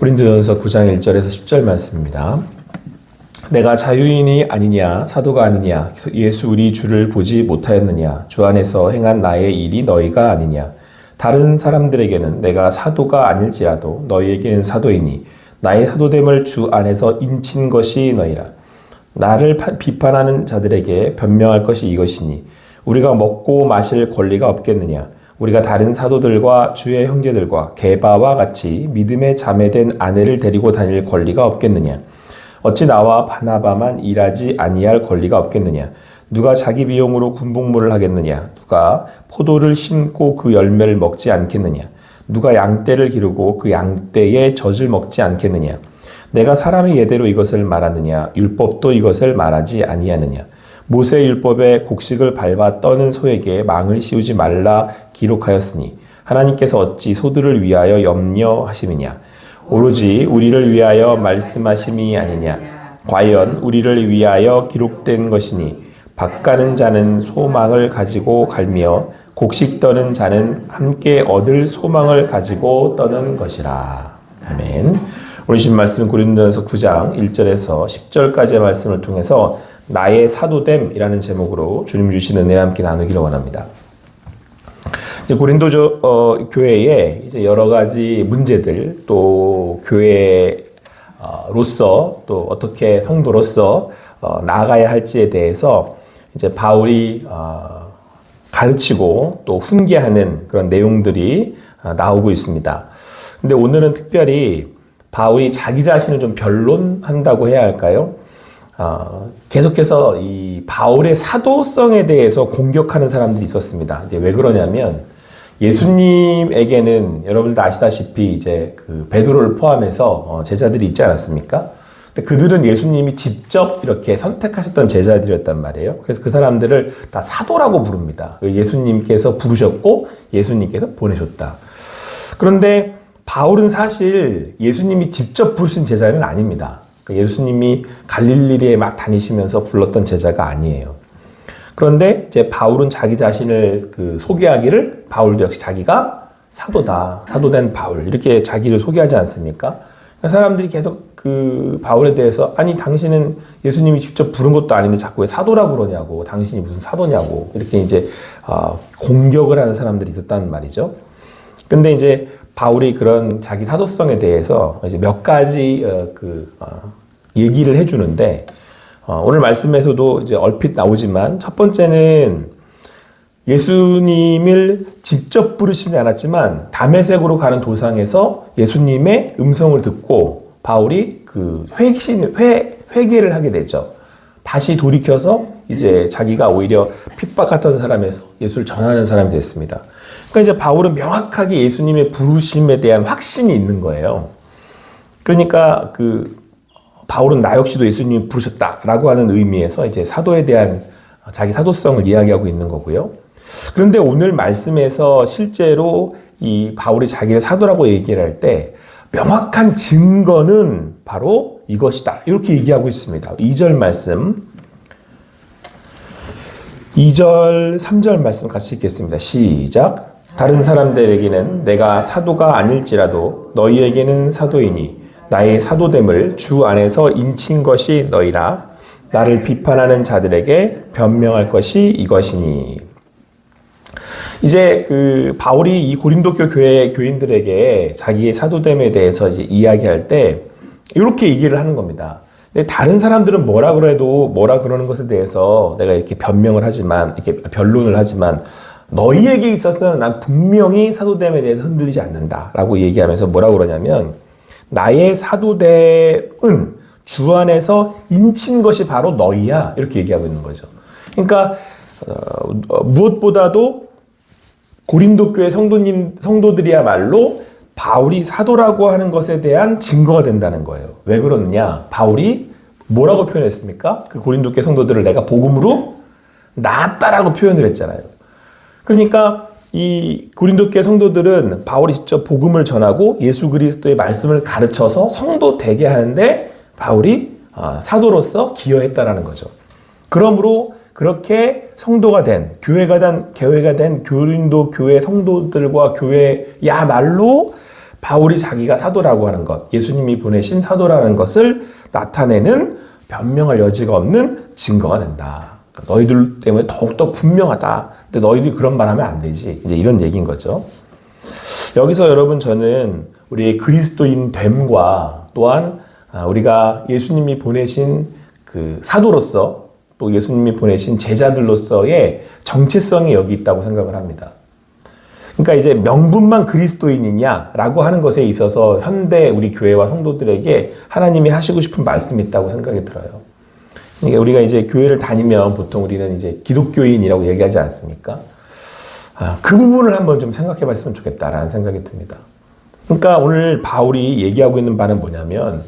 고린도전서 9장 1절에서 10절 말씀입니다. 내가 자유인이 아니냐 사도가 아니냐 예수 우리 주를 보지 못하였느냐 주 안에서 행한 나의 일이 너희가 아니냐 다른 사람들에게는 내가 사도가 아닐지라도 너희에게는 사도이니 나의 사도됨을 주 안에서 인친 것이 너희라. 나를 비판하는 자들에게 변명할 것이 이것이니 우리가 먹고 마실 권리가 없겠느냐 우리가 다른 사도들과 주의 형제들과 게바와 같이 믿음에 자매된 아내를 데리고 다닐 권리가 없겠느냐 어찌 나와 바나바만 일하지 아니할 권리가 없겠느냐 누가 자기 비용으로 군복무를 하겠느냐 누가 포도를 심고 그 열매를 먹지 않겠느냐 누가 양떼를 기르고 그 양떼의 젖을 먹지 않겠느냐 내가 사람의 예대로 이것을 말하느냐 율법도 이것을 말하지 아니하느냐 모세의 율법에 곡식을 밟아 떠는 소에게 망을 씌우지 말라 기록하였으니 하나님께서 어찌 소들을 위하여 염려하심이냐 오로지 우리를 위하여 말씀하심이 아니냐 과연 우리를 위하여 기록된 것이니 밭 가는 자는 소망을 가지고 갈며 곡식 떠는 자는 함께 얻을 소망을 가지고 떠는 것이라. 아멘. 오늘 주신 말씀은 고린도전서 9장 1절에서 10절까지의 말씀을 통해서 나의 사도됨이라는 제목으로 주님 주신 은혜와 함께 나누기를 원합니다. 이제 고린도 교회에 이제 여러 가지 문제들 또 교회로서 또 어떻게 성도로서 나아가야 할지에 대해서 이제 바울이 가르치고 또 훈계하는 그런 내용들이 나오고 있습니다. 근데 오늘은 특별히 바울이 자기 자신을 좀 변론한다고 해야 할까요? 계속해서 이 바울의 사도성에 대해서 공격하는 사람들이 있었습니다. 이제 왜 그러냐면 예수님에게는 여러분도 아시다시피 이제 그 베드로를 포함해서 제자들이 있지 않았습니까? 근데 그들은 예수님이 직접 이렇게 선택하셨던 제자들이었단 말이에요. 그래서 그 사람들을 다 사도라고 부릅니다. 예수님께서 부르셨고 예수님께서 보내셨다. 그런데 바울은 사실 예수님이 직접 부르신 제자는 아닙니다. 예수님이 갈릴리에 막 다니시면서 불렀던 제자가 아니에요. 그런데 이제 바울은 자기 자신을 소개하기를 바울도 역시 자기가 사도다, 사도된 바울 이렇게 자기를 소개하지 않습니까? 사람들이 계속 그 바울에 대해서 아니 당신은 예수님이 직접 부른 것도 아닌데 자꾸 왜 사도라고 그러냐고 당신이 무슨 사도냐고 이렇게 이제 공격을 하는 사람들이 있었다는 말이죠. 근데 이제 바울이 그런 자기 사도성에 대해서 이제 몇 가지 얘기를 해주는데 오늘 말씀에서도 이제 얼핏 나오지만 첫 번째는 예수님을 직접 부르시지 않았지만 다메섹으로 가는 도상에서 예수님의 음성을 듣고 바울이 회개를 하게 되죠. 다시 돌이켜서 이제 자기가 오히려 핍박했던 사람에서 예수를 전하는 사람이 됐습니다. 그러니까 이제 바울은 명확하게 예수님의 부르심에 대한 확신이 있는 거예요. 그러니까 바울은 나 역시도 예수님이 부르셨다라고 하는 의미에서 이제 사도에 대한 자기 사도성을 이야기하고 있는 거고요. 그런데 오늘 말씀에서 실제로 이 바울이 자기를 사도라고 얘기를 할 때 명확한 증거는 바로 이것이다. 이렇게 얘기하고 있습니다. 2절 말씀. 2절, 3절 말씀 같이 읽겠습니다. 시작. 다른 사람들에게는 내가 사도가 아닐지라도 너희에게는 사도이니 나의 사도됨을 주 안에서 인친 것이 너희라. 나를 비판하는 자들에게 변명할 것이 이것이니. 이제 바울이 이 고린도 교회 교인들에게 자기의 사도됨에 대해서 이제 이야기할 때 이렇게 얘기를 하는 겁니다. 근데 다른 사람들은 뭐라 그러는 것에 대해서 내가 이렇게 변명을 하지만, 이렇게 변론을 하지만, 너희에게 있어서는 난 분명히 사도됨에 대해서 흔들리지 않는다라고 얘기하면서 뭐라고 그러냐면, 나의 사도됨은 주 안에서 인친 것이 바로 너희야. 이렇게 얘기하고 있는 거죠. 그러니까, 무엇보다도 고린도 교회 성도들이야말로 바울이 사도라고 하는 것에 대한 증거가 된다는 거예요. 왜 그러느냐? 바울이 뭐라고 표현했습니까? 그 고린도 교회 성도들을 내가 복음으로 낳았다라고 표현을 했잖아요. 그러니까 이 고린도 교회 성도들은 바울이 직접 복음을 전하고 예수 그리스도의 말씀을 가르쳐서 성도 되게 하는데 바울이 사도로서 기여했다라는 거죠. 그러므로 그렇게 성도가 된, 교회가 된 고린도 교회 성도들과 교회야말로 바울이 자기가 사도라고 하는 것, 예수님이 보내신 사도라는 것을 나타내는 변명할 여지가 없는 증거가 된다. 그러니까 너희들 때문에 더욱더 분명하다. 근데 너희들이 그런 말 하면 안 되지. 이제 이런 얘기인 거죠. 여기서 여러분 저는 우리의 그리스도인 됨과 또한 우리가 예수님이 보내신 그 사도로서 또 예수님이 보내신 제자들로서의 정체성이 여기 있다고 생각을 합니다. 그러니까 이제 명분만 그리스도인이냐라고 하는 것에 있어서 현대 우리 교회와 성도들에게 하나님이 하시고 싶은 말씀이 있다고 생각이 들어요. 그러니까 우리가 이제 교회를 다니면 보통 우리는 이제 기독교인이라고 얘기하지 않습니까? 그 부분을 한번 좀 생각해 봤으면 좋겠다라는 생각이 듭니다. 그러니까 오늘 바울이 얘기하고 있는 바는 뭐냐면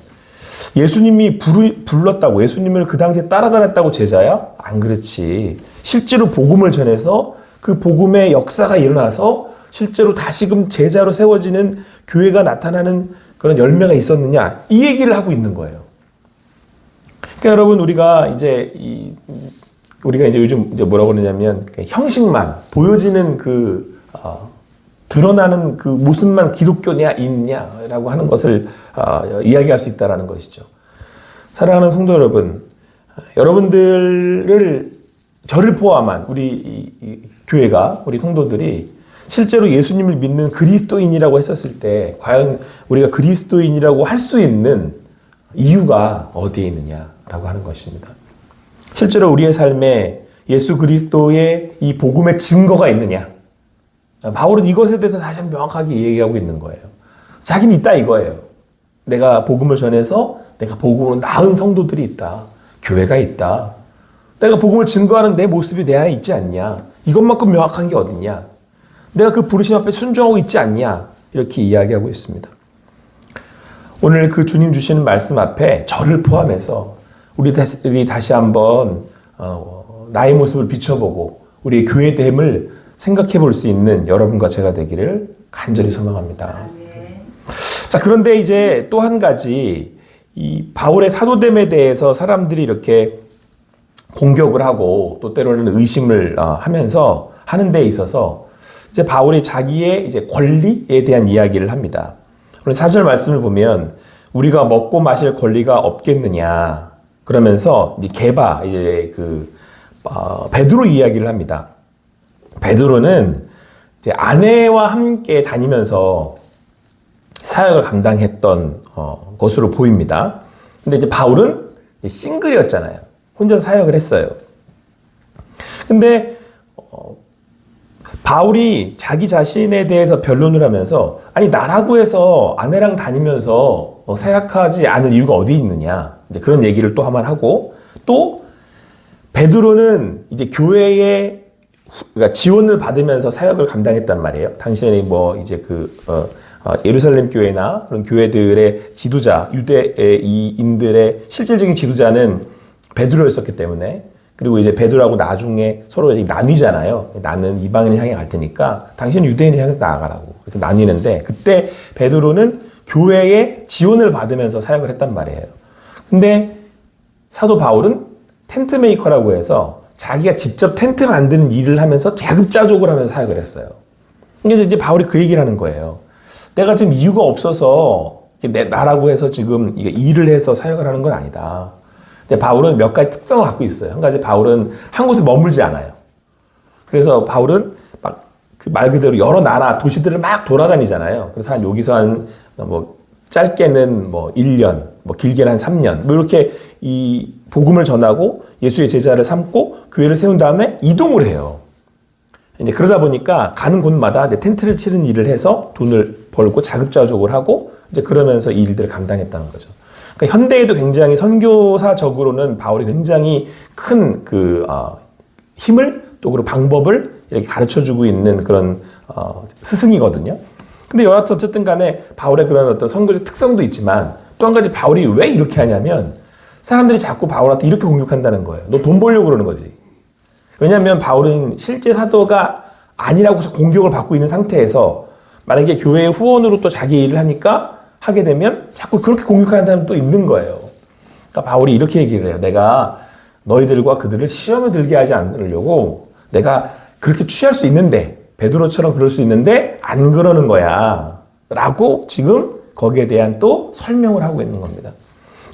예수님이 불렀다고 예수님을 그 당시에 따라다녔다고 제자야? 안 그렇지. 실제로 복음을 전해서 그 복음의 역사가 일어나서 실제로 다시금 제자로 세워지는 교회가 나타나는 그런 열매가 있었느냐 이 얘기를 하고 있는 거예요. 그러니까 여러분 우리가 이제 요즘 이제 뭐라고 그러냐면 형식만 보여지는 드러나는 그 모습만 기독교냐 있냐라고 하는 것을 이야기할 수 있다라는 것이죠. 사랑하는 성도 여러분, 여러분들을 저를 포함한 우리 교회가 우리 성도들이 실제로 예수님을 믿는 그리스도인이라고 했었을 때 과연 우리가 그리스도인이라고 할 수 있는 이유가 어디에 있느냐라고 하는 것입니다. 실제로 우리의 삶에 예수 그리스도의 이 복음의 증거가 있느냐? 바울은 이것에 대해서 다시 한번 명확하게 얘기하고 있는 거예요. 자기는 있다 이거예요. 내가 복음을 전해서 내가 복음으로 낳은 성도들이 있다. 교회가 있다. 내가 복음을 증거하는 내 모습이 내 안에 있지 않냐? 이것만큼 명확한 게 어딨냐? 내가 그 부르심 앞에 순종하고 있지 않냐? 이렇게 이야기하고 있습니다. 오늘 그 주님 주시는 말씀 앞에 저를 포함해서 우리들이 다시 한번 나의 모습을 비춰보고 우리의 교회됨을 생각해 볼 수 있는 여러분과 제가 되기를 간절히 소망합니다. 자, 그런데 이제 또 한 가지 이 바울의 사도됨에 대해서 사람들이 이렇게 공격을 하고 또 때로는 의심을 하면서 하는 데 있어서 이제 바울이 자기의 이제 권리에 대한 이야기를 합니다. 오늘 4절 말씀을 보면 우리가 먹고 마실 권리가 없겠느냐 그러면서 이제 베드로 이야기를 합니다. 베드로는 이제 아내와 함께 다니면서 사역을 감당했던 것으로 보입니다. 근데 이제 바울은 싱글이었잖아요. 혼자 사역을 했어요. 근데 바울이 자기 자신에 대해서 변론을 하면서 아니 나라고 해서 아내랑 다니면서 사역하지 않을 이유가 어디 있느냐 그런 얘기를 또 한번 하고 또 베드로는 이제 교회의 그러니까 지원을 받으면서 사역을 감당했단 말이에요. 당시에는 뭐 이제 예루살렘 교회나 그런 교회들의 지도자, 유대인들의 실질적인 지도자는 베드로였었기 때문에 그리고 이제 베드로하고 나중에 서로 나뉘잖아요. 나는 이방인을 향해 갈 테니까 당신은 유대인을 향해서 나아가라고 이렇게 나뉘는데 그때 베드로는 교회의 지원을 받으면서 사역을 했단 말이에요. 근데 사도 바울은 텐트 메이커라고 해서 자기가 직접 텐트 만드는 일을 하면서 자급자족을 하면서 사역을 했어요. 그러니까 이제 바울이 그 얘기를 하는 거예요. 내가 지금 이유가 없어서 나라고 해서 지금 일을 해서 사역을 하는 건 아니다. 근데 바울은 몇 가지 특성을 갖고 있어요. 한 가지 바울은 한 곳에 머물지 않아요. 그래서 바울은 막 그 말 그대로 여러 나라 도시들을 막 돌아다니잖아요. 그래서 여기서 짧게는 1년, 길게는 한 3년 이렇게 이 복음을 전하고 예수의 제자를 삼고 교회를 세운 다음에 이동을 해요. 이제 그러다 보니까 가는 곳마다 이제 텐트를 치는 일을 해서 돈을 벌고 자급자족을 하고 이제 그러면서 이 일들을 감당했다는 거죠. 그러니까 현대에도 굉장히 선교사적으로는 바울이 굉장히 큰 힘을 또 그리고 방법을 이렇게 가르쳐주고 있는 그런 스승이거든요. 근데 여하튼 어쨌든 간에 바울의 그런 어떤 선교적 특성도 있지만 또 한 가지 바울이 왜 이렇게 하냐면 사람들이 자꾸 바울한테 이렇게 공격한다는 거예요. 너 돈 벌려고 그러는 거지. 왜냐하면 바울은 실제 사도가 아니라고 해서 공격을 받고 있는 상태에서 만약에 교회의 후원으로 또 자기 일을 하게 되면 자꾸 그렇게 공격하는 사람이 또 있는 거예요. 그러니까 바울이 이렇게 얘기를 해요. 내가 너희들과 그들을 시험에 들게 하지 않으려고 내가 그렇게 취할 수 있는데 베드로처럼 그럴 수 있는데 안 그러는 거야. 라고 지금 거기에 대한 또 설명을 하고 있는 겁니다.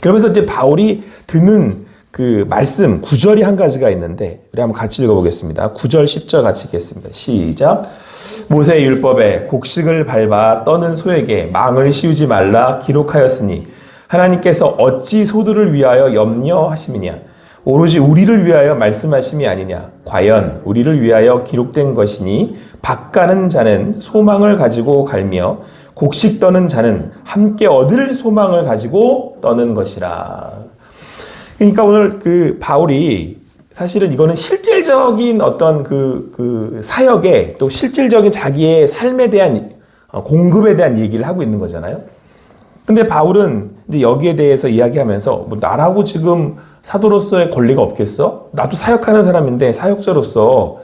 그러면서 이제 바울이 드는 그 말씀, 구절이 한 가지가 있는데, 우리 한번 같이 읽어보겠습니다. 9절, 10절 같이 읽겠습니다. 시작. 모세의 율법에 곡식을 밟아 떠는 소에게 망을 씌우지 말라 기록하였으니 하나님께서 어찌 소들을 위하여 염려하심이냐? 오로지 우리를 위하여 말씀하심이 아니냐? 과연 우리를 위하여 기록된 것이니 밭가는 자는 소망을 가지고 갈며 곡식 떠는 자는 함께 얻을 소망을 가지고 떠는 것이라. 그러니까 오늘 그 바울이 사실은 이거는 실질적인 어떤 그 사역에 또 실질적인 자기의 삶에 대한 공급에 대한 얘기를 하고 있는 거잖아요. 근데 바울은 이제 여기에 대해서 이야기하면서 뭐 나라고 지금 사도로서의 권리가 없겠어? 나도 사역하는 사람인데 사역자로서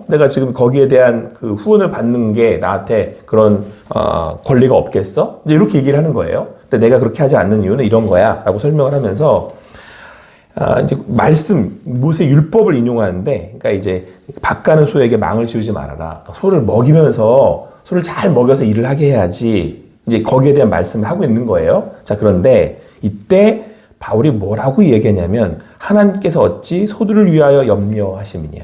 내가 지금 거기에 대한 그 후원을 받는 게 나한테 그런 권리가 없겠어? 이제 이렇게 얘기를 하는 거예요. 근데 내가 그렇게 하지 않는 이유는 이런 거야라고 설명을 하면서 이제 말씀 모세 율법을 인용하는데, 그러니까 이제 밭가는 소에게 망을 씌우지 말아라. 소를 먹이면서 소를 잘 먹여서 일을 하게 해야지. 이제 거기에 대한 말씀을 하고 있는 거예요. 자, 그런데 이때 바울이 뭐라고 얘기하냐면 하나님께서 어찌 소들을 위하여 염려하심이냐.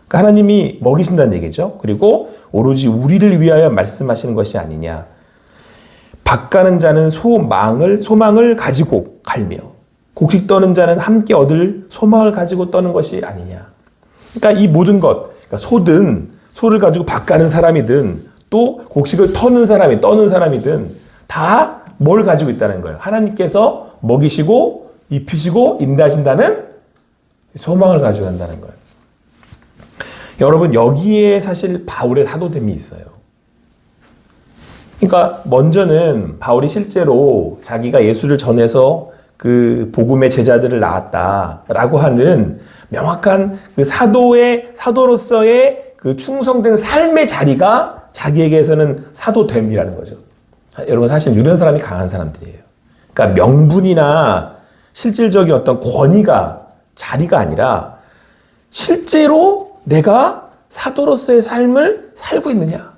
그러니까 하나님이 먹이신다는 얘기죠. 그리고 오로지 우리를 위하여 말씀하시는 것이 아니냐. 밭가는 자는 소망을 가지고 갈며 곡식 떠는 자는 함께 얻을 소망을 가지고 떠는 것이 아니냐. 그러니까 이 모든 것, 그러니까 소를 가지고 밭가는 사람이든 또 곡식을 떠는 사람이든 다 뭘 가지고 있다는 거예요. 하나님께서 먹이시고 입히시고 인도하신다는 소망을 가지고 간다는 거예요. 여러분, 여기에 사실 바울의 사도됨이 있어요. 그러니까 먼저는 바울이 실제로 자기가 예수를 전해서 그 복음의 제자들을 낳았다라고 하는 명확한 그 사도로서의 그 충성된 삶의 자리가 자기에게서는 사도됨이라는 거죠. 여러분, 사실 이런 사람이 강한 사람들이에요. 그러니까 명분이나 실질적인 어떤 권위가 자리가 아니라 실제로 내가 사도로서의 삶을 살고 있느냐.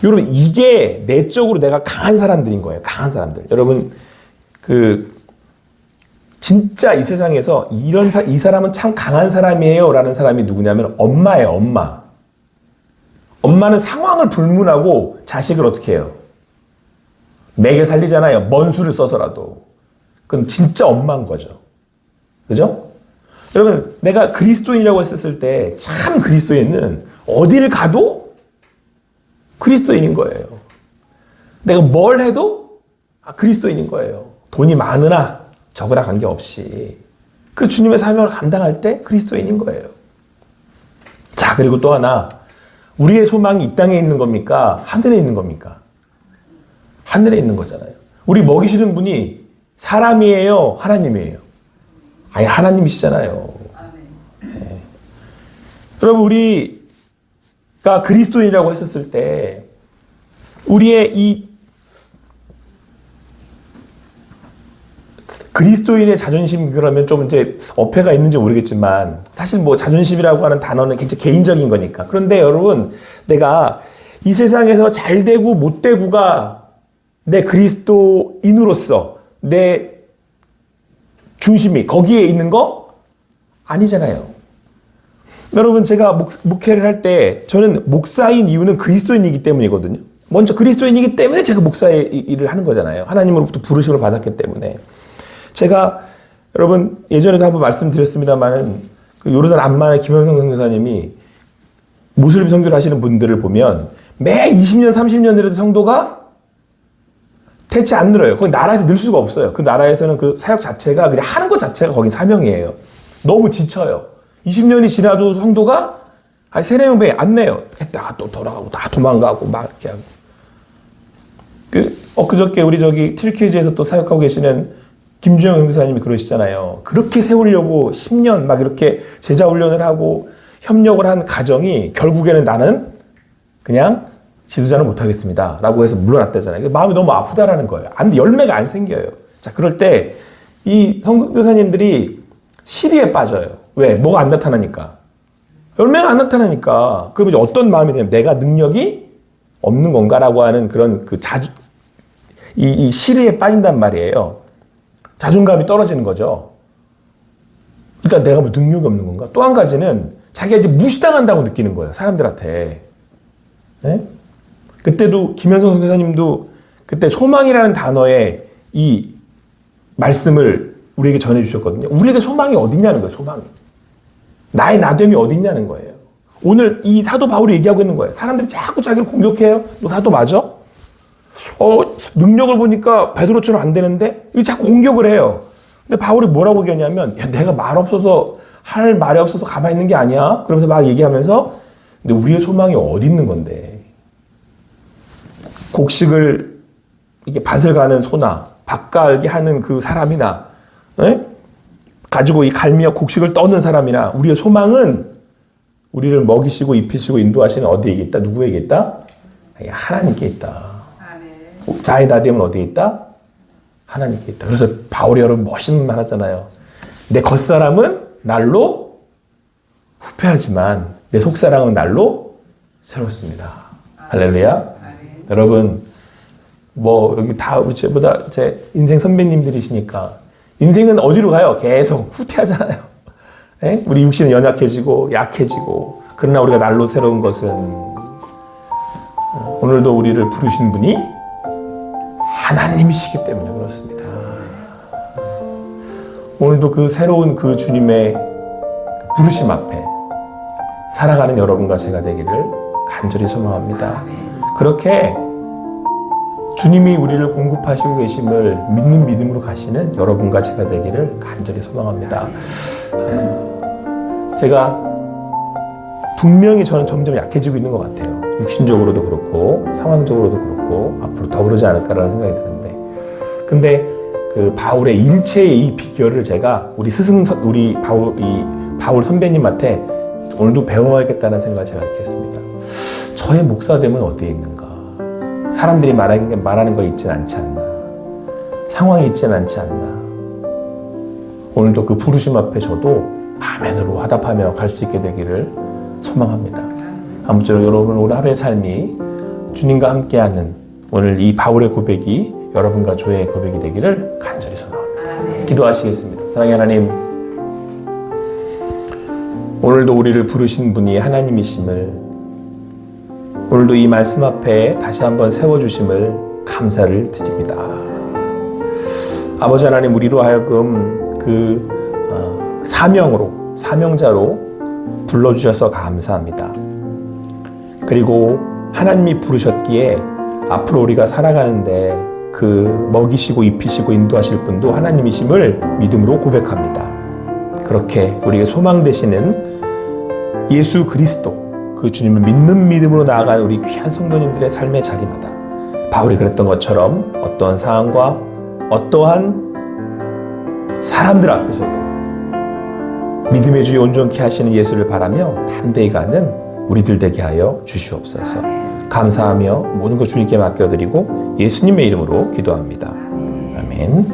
여러분, 이게 내적으로 내가 강한 사람들인 거예요. 강한 사람들. 여러분, 진짜 이 세상에서 이 사람은 참 강한 사람이에요 라는 사람이 누구냐면 엄마예요. 엄마. 엄마는 상황을 불문하고 자식을 어떻게 해요? 먹여 살리잖아요. 먼 수를 써서라도. 그건 진짜 엄마인 거죠. 그죠? 여러분, 내가 그리스도인이라고 했었을 때 참 그리스도인은 어디를 가도 그리스도인인 거예요. 내가 뭘 해도 그리스도인인 거예요. 돈이 많으나 적으나 관계없이 그 주님의 사명을 감당할 때 그리스도인인 거예요. 자, 그리고 또 하나, 우리의 소망이 이 땅에 있는 겁니까? 하늘에 있는 겁니까? 하늘에 있는 거잖아요. 우리 먹이시는 분이 사람이에요? 하나님이에요? 아니, 하나님이시잖아요. 네. 여러분, 우리가 그리스도인이라고 했었을 때 우리의 이 그리스도인의 자존심, 그러면 좀 이제 어폐가 있는지 모르겠지만 사실 뭐 자존심이라고 하는 단어는 굉장히 개인적인 거니까. 그런데 여러분, 내가 이 세상에서 잘 되고 못 되고가 내 그리스도인으로서 내 중심이 거기에 있는 거 아니잖아요. 여러분, 제가 목회를 할 때 저는 목사인 이유는 그리스도인이기 때문이거든요. 먼저 그리스도인이기 때문에 제가 목사의 일을 하는 거잖아요. 하나님으로부터 부르심을 받았기 때문에. 제가 여러분 예전에도 한번 말씀드렸습니다만은 그 요르단 암만의 김현성 선교사님이 모슬림 선교를 하시는 분들을 보면 매 20년 30년 되는 성도가 대체 안 늘어요. 거기 나라에서 늘 수가 없어요. 그 나라에서는 그 사역 자체가 그냥 하는 것 자체가 거긴 사명이에요. 너무 지쳐요. 20년이 지나도 성도가 3-4명밖에 안 내요. 했다가 또 돌아가고 다 도망가고 막 이렇게 하고. 엊그저께 우리 저기 튀르키예에서 또 사역하고 계시는 김주영 형사님이 그러시잖아요. 그렇게 세우려고 10년 막 이렇게 제자 훈련을 하고 협력을 한 가정이 결국에는 나는 그냥 지도자는 못하겠습니다 라고 해서 물러났다잖아요. 마음이 너무 아프다라는 거예요. 열매가 안 생겨요. 자, 그럴 때 이 선교사님들이 시리에 빠져요. 왜? 뭐가 안 나타나니까. 열매가 안 나타나니까. 그러면 어떤 마음이 되냐면 내가 능력이 없는 건가라고 하는 그런 그 이 시리에 빠진단 말이에요. 자존감이 떨어지는 거죠. 일단 내가 뭐 능력이 없는 건가? 또 한 가지는 자기가 이제 무시당한다고 느끼는 거예요. 사람들한테. 네? 그때도 김현성 선생님도 그때 소망이라는 단어의 이 말씀을 우리에게 전해주셨거든요. 우리에게 소망이 어딨냐는 거예요. 소망이. 나의 나됨이 어딨냐는 거예요. 오늘 이 사도 바울이 얘기하고 있는 거예요. 사람들이 자꾸 자기를 공격해요. 너 사도 맞아? 능력을 보니까 베드로처럼 안 되는데? 이 자꾸 공격을 해요. 근데 바울이 뭐라고 얘기하냐면, 야, 내가 말 없어서, 할 말이 없어서 가만히 있는 게 아니야? 그러면서 막 얘기하면서, 근데 우리의 소망이 어디 있는 건데? 곡식을, 이게 밭을 가는 소나, 밭 갈기 하는 그 사람이나, 에? 가지고 이 갈미와 곡식을 떠는 사람이나, 우리의 소망은 우리를 먹이시고 입히시고 인도하시는 어디에 있다? 누구에게 있다? 하나님께 있다. 나의 나됨은 어디에 있다? 하나님께 있다. 그래서 바울이 여러분 멋있는 말 하잖아요. 내 겉사람은 날로 후패하지만 내 속사람은 날로 새롭습니다. 할렐루야. 여러분 뭐 여기 다 저보다 제 인생 선배님들이시니까 인생은 어디로 가요? 계속 후퇴하잖아요. 에? 우리 육신은 연약해지고 약해지고 그러나 우리가 날로 새로운 것은 오늘도 우리를 부르신 분이 하나님이시기 때문에 그렇습니다. 오늘도 그 새로운 그 주님의 부르심 앞에 살아가는 여러분과 제가 되기를 간절히 소망합니다. 그렇게 주님이 우리를 공급하시고 계심을 믿는 믿음으로 가시는 여러분과 제가 되기를 간절히 소망합니다. 제가 분명히 저는 점점 약해지고 있는 것 같아요. 육신적으로도 그렇고 상황적으로도 그렇고 앞으로 더 그러지 않을까라는 생각이 드는데, 근데 그 바울의 일체의 이 비결을 제가 우리 바울 선배님한테 오늘도 배워야겠다는 생각을 제가 이렇게 했습니다. 저의 목사됨은 어디에 있는가? 사람들이 말하는 거 있진 않지 않나? 상황이 있진 않지 않나? 오늘도 그 부르심 앞에 저도 아멘으로 화답하며 갈 수 있게 되기를 소망합니다. 아무쪼록 여러분 오늘 하루의 삶이 주님과 함께하는 오늘 이 바울의 고백이 여러분과 저의 고백이 되기를 간절히 소망합니다. 기도하시겠습니다. 사랑의 하나님, 오늘도 우리를 부르신 분이 하나님이심을, 오늘도 이 말씀 앞에 다시 한번 세워주심을 감사를 드립니다. 아버지 하나님, 우리로 하여금 그 사명자로 불러주셔서 감사합니다. 그리고 하나님이 부르셨기에 앞으로 우리가 살아가는데 그 먹이시고 입히시고 인도하실 분도 하나님이심을 믿음으로 고백합니다. 그렇게 우리에게 소망 되시는 예수 그리스도, 그 주님을 믿는 믿음으로 나아가는 우리 귀한 성도님들의 삶의 자리마다 바울이 그랬던 것처럼 어떠한 상황과 어떠한 사람들 앞에서도 믿음의 주에 온전케 하시는 예수를 바라며 담대히 가는 우리들 되게 하여 주시옵소서. 감사하며 모든 것 주님께 맡겨드리고 예수님의 이름으로 기도합니다. 아멘.